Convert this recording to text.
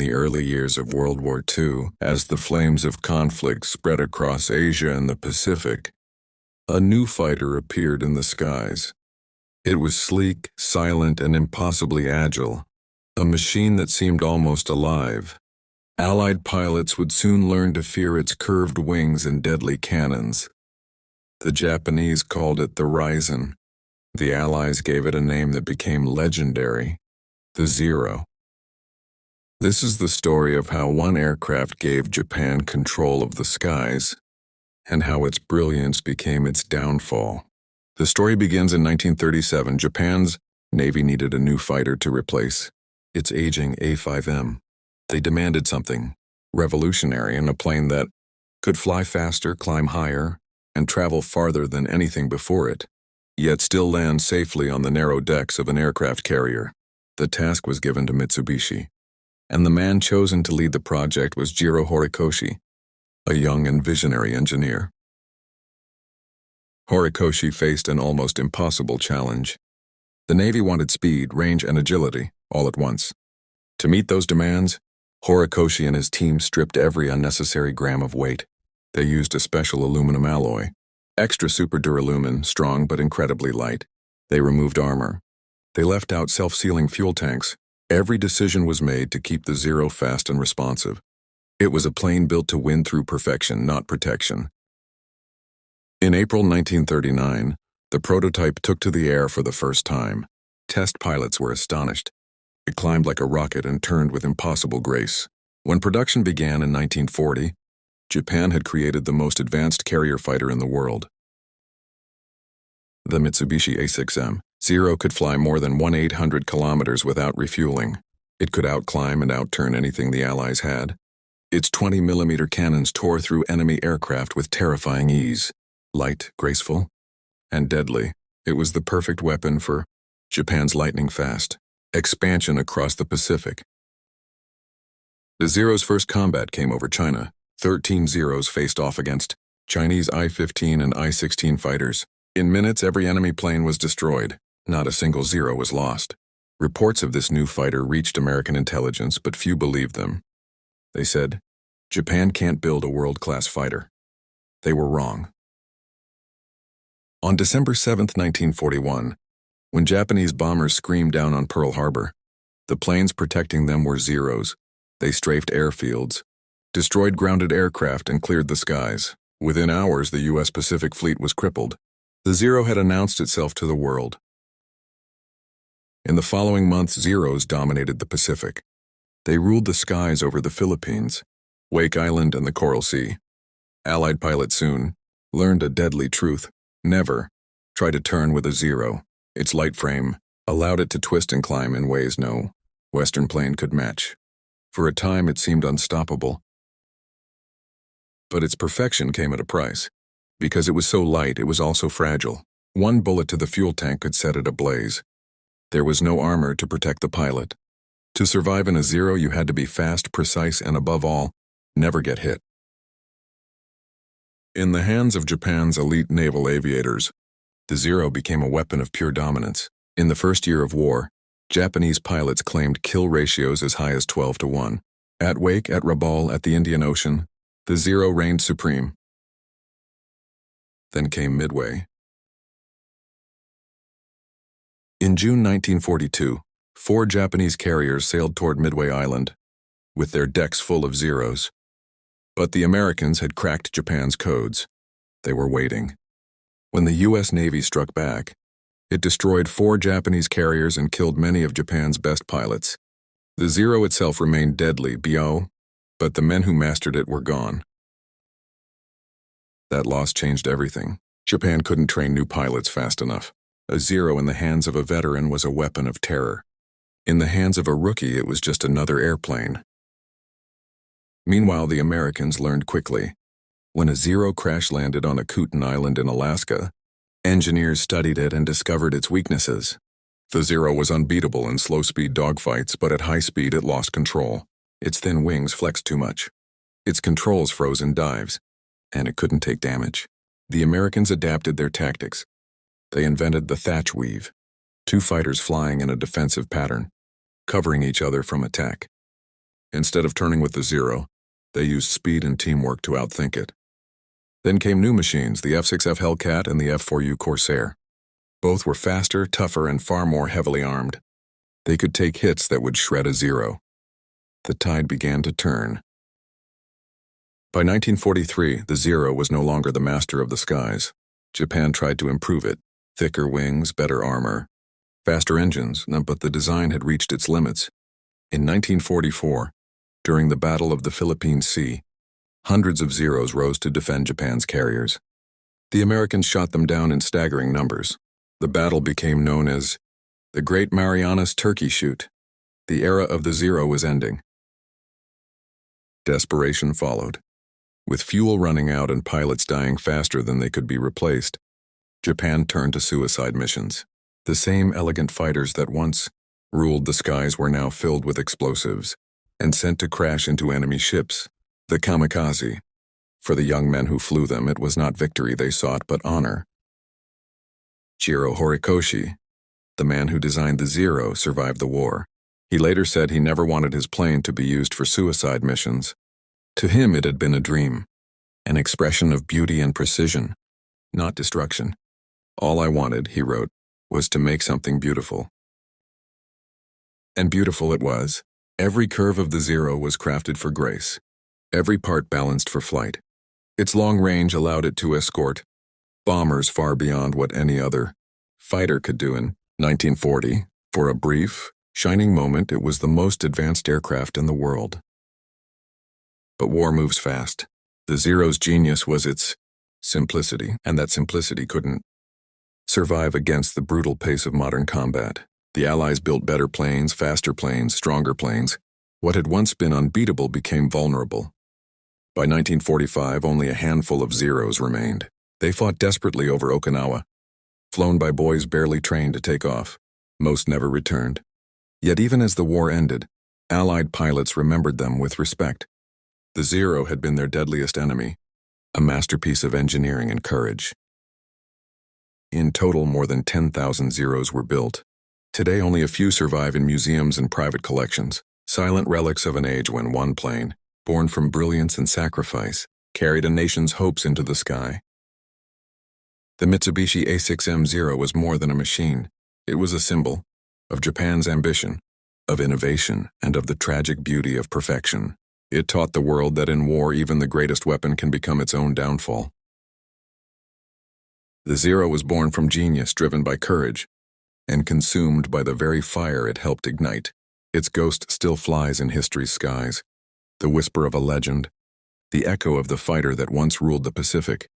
the early years of World War II, as the flames of conflict spread across Asia and the Pacific, a new fighter appeared in the skies. It was sleek, silent, and impossibly agile, a machine that seemed almost alive. Allied pilots would soon learn to fear its curved wings and deadly cannons. The Japanese called it the Ryzen. The Allies gave it a name that became legendary, the Zero. This is the story of how one aircraft gave Japan control of the skies, and how its brilliance became its downfall. The story begins in 1937. Japan's Navy needed a new fighter to replace its aging A5M. They demanded something revolutionary in a plane that could fly faster, climb higher, and travel farther than anything before it, yet still land safely on the narrow decks of an aircraft carrier. The task was given to Mitsubishi, and the man chosen to lead the project was Jiro Horikoshi, a young and visionary engineer. Horikoshi faced an almost impossible challenge. The Navy wanted speed, range, and agility all at once. To meet those demands, Horikoshi and his team stripped every unnecessary gram of weight. They used a special aluminum alloy, extra super duralumin, strong but incredibly light. They removed armor. They left out self-sealing fuel tanks. Every decision was made to keep the Zero fast and responsive. It was a plane built to win through perfection, not protection. In April 1939, the prototype took to the air for the first time. Test pilots were astonished. It climbed like a rocket and turned with impossible grace. When production began in 1940, Japan had created the most advanced carrier fighter in the world. The Mitsubishi A6M Zero could fly more than 1,800 kilometers without refueling. It could outclimb and outturn anything the Allies had. Its 20mm cannons tore through enemy aircraft with terrifying ease. Light, graceful, and deadly, it was the perfect weapon for Japan's lightning-fast expansion across the Pacific. The Zero's first combat came over China. 13 Zeros faced off against Chinese I-15 and I-16 fighters. In minutes, every enemy plane was destroyed. Not a single Zero was lost. Reports of this new fighter reached American intelligence, but few believed them. They said, "Japan can't build a world-class fighter." They were wrong. On December 7, 1941, when Japanese bombers screamed down on Pearl Harbor, the planes protecting them were Zeros. They strafed airfields, destroyed grounded aircraft, and cleared the skies. Within hours, the U.S. Pacific Fleet was crippled. The Zero had announced itself to the world. In the following months, Zeros dominated the Pacific. They ruled the skies over the Philippines, Wake Island, and the Coral Sea. Allied pilots soon learned a deadly truth. Never try to turn with a Zero. Its light frame allowed it to twist and climb in ways no Western plane could match. For a time, it seemed unstoppable. But its perfection came at a price. Because it was so light, it was also fragile. One bullet to the fuel tank could set it ablaze. There was no armor to protect the pilot. To survive in a Zero, you had to be fast, precise, and above all, never get hit. In the hands of Japan's elite naval aviators, the Zero became a weapon of pure dominance. In the first year of war, Japanese pilots claimed kill ratios as high as 12-1. At Wake, at Rabaul, at the Indian Ocean, the Zero reigned supreme. Then came Midway. In June 1942, 4 Japanese carriers sailed toward Midway Island, with their decks full of Zeros. But the Americans had cracked Japan's codes. They were waiting. When the U.S. Navy struck back, it destroyed 4 Japanese carriers and killed many of Japan's best pilots. The Zero itself remained deadly, but the men who mastered it were gone. That loss changed everything. Japan couldn't train new pilots fast enough. A Zero in the hands of a veteran was a weapon of terror. In the hands of a rookie, it was just another airplane. Meanwhile, the Americans learned quickly. When a Zero crash-landed on a Kootenai Island in Alaska, engineers studied it and discovered its weaknesses. The Zero was unbeatable in slow-speed dogfights, but at high speed it lost control. Its thin wings flexed too much. Its controls froze in dives, and it couldn't take damage. The Americans adapted their tactics. They invented the thatch weave, 2 fighters flying in a defensive pattern, covering each other from attack. Instead of turning with the Zero, they used speed and teamwork to outthink it. Then came new machines, the F-6F Hellcat and the F-4U Corsair. Both were faster, tougher, and far more heavily armed. They could take hits that would shred a Zero. The tide began to turn. By 1943, the Zero was no longer the master of the skies. Japan tried to improve it. Thicker wings, better armor, faster engines, but the design had reached its limits. In 1944, during the Battle of the Philippine Sea, hundreds of Zeros rose to defend Japan's carriers. The Americans shot them down in staggering numbers. The battle became known as the Great Marianas Turkey Shoot. The era of the Zero was ending. Desperation followed. With fuel running out and pilots dying faster than they could be replaced, Japan turned to suicide missions. The same elegant fighters that once ruled the skies were now filled with explosives and sent to crash into enemy ships, the kamikaze. For the young men who flew them, it was not victory they sought, but honor. Jiro Horikoshi, the man who designed the Zero, survived the war. He later said he never wanted his plane to be used for suicide missions. To him, it had been a dream, an expression of beauty and precision, not destruction. All I wanted, he wrote, was to make something beautiful. And beautiful it was. Every curve of the Zero was crafted for grace, every part balanced for flight. Its long range allowed it to escort bombers far beyond what any other fighter could do. In 1940, for a brief, shining moment, it was the most advanced aircraft in the world. But war moves fast. The Zero's genius was its simplicity, and that simplicity couldn't survive against the brutal pace of modern combat. The Allies built better planes, faster planes, stronger planes. What had once been unbeatable became vulnerable. By 1945, only a handful of Zeros remained. They fought desperately over Okinawa, flown by boys barely trained to take off. Most never returned. Yet even as the war ended, Allied pilots remembered them with respect. The Zero had been their deadliest enemy, a masterpiece of engineering and courage. In total, more than 10,000 Zeros were built. Today, only a few survive in museums and private collections, silent relics of an age when one plane, born from brilliance and sacrifice, carried a nation's hopes into the sky. The Mitsubishi A6M Zero was more than a machine. It was a symbol of Japan's ambition, of innovation, and of the tragic beauty of perfection. It taught the world that in war, even the greatest weapon can become its own downfall. The Zero was born from genius, driven by courage, and consumed by the very fire it helped ignite. Its ghost still flies in history's skies, the whisper of a legend, the echo of the fighter that once ruled the Pacific.